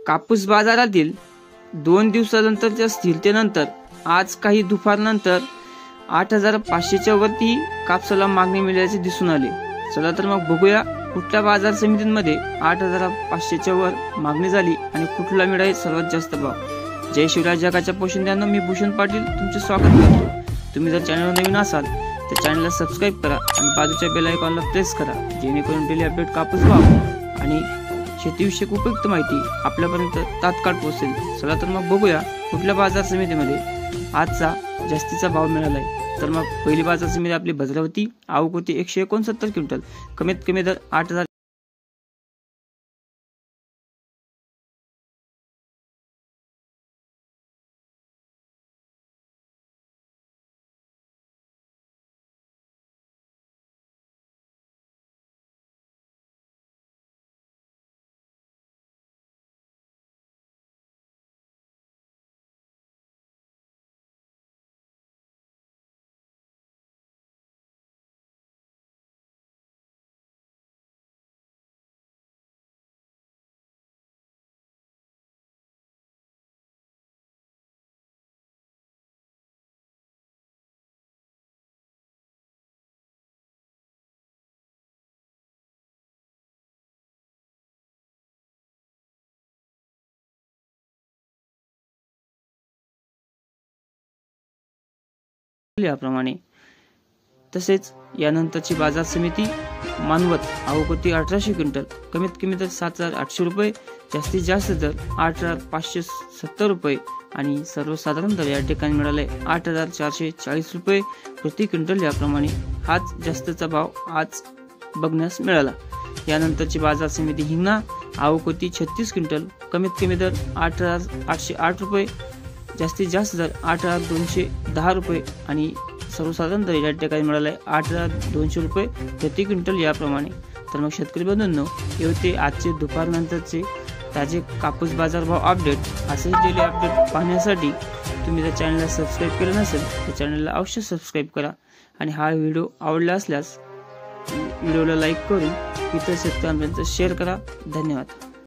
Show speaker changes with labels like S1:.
S1: कापूस बाजारातील 2 दिवसानंतरच्या स्थिरतेनंतर आज काही दुपारनंतर 8,500च्या वरती कापसाला मागणी मिळाल्याचे दिसून आले। चला तर मग बघूया कुठल्या बाजार समितीमध्ये 8,500च्या वर मागणी झाली आणि कुठला मिळाले सर्वात जास्त भाव। जय शिवराय जगाच्या पोशिंद्यांनो, मी भूषण पाटील तुमचे स्वागत करतो। तुम्ही जर चॅनलवर नवीन असाल तर चॅनलला सबस्क्राइब करा आणि बाजूच्या बेल आयकॉनला प्रेस करा, जेणेकरून डेली अपडेट कापूस भाव आणि शेतीविषयक उपयुक्त माहिती आपल्यापर्यंत तात्काळ पोहोचेल। चला तर मग बघूया कुठल्या बाजार समितीमध्ये आजचा जास्तीचा भाव मिळाला आहे। तर मग पहिली बाजार समिती आपली भद्रावती, आवक होती 169 क्विंटल, कमीत कमी दर 8,000। याप्रमाणे तसेच यानंतरची बाजार समिती मानवत, आवक होती 1,800 क्विंटल, कमीत कमी दर 7,800 रुपये, जास्तीत जास्त दर 8,570 रुपये आणि सर्वसाधारण दर या ठिकाणी मिळाले 8,440 रुपये प्रति क्विंटल। याप्रमाणे हाच जास्तचा भाव आज बघण्यास मिळाला। यानंतरची बाजार समिती हिंगणा, आवक होती 36 क्विंटल, कमीत कमी दर 8,808 रुपये, जास्तीत जास्त दर 8,210 रुपये आणि सर्वसाधारण दर या ठिकाणी मिळाला आहे 8,200 रुपये प्रति क्विंटल। याप्रमाणे तर मग शेतकरी बंधूंनो, हे होते आजचे दुपारनंतरचे ताजे कापूस बाजार भाव अपडेट। असेच डेली अपडेट पाहण्यासाठी तुम्ही जर चॅनलला सबस्क्राइब केलं नसेल तर चॅनलला अवश्य सबस्क्राइब करा आणि हा व्हिडिओ आवडला असल्यास व्हिडिओला लाईक करून इतर शेतकऱ्यांपर्यंत शेअर करा। धन्यवाद।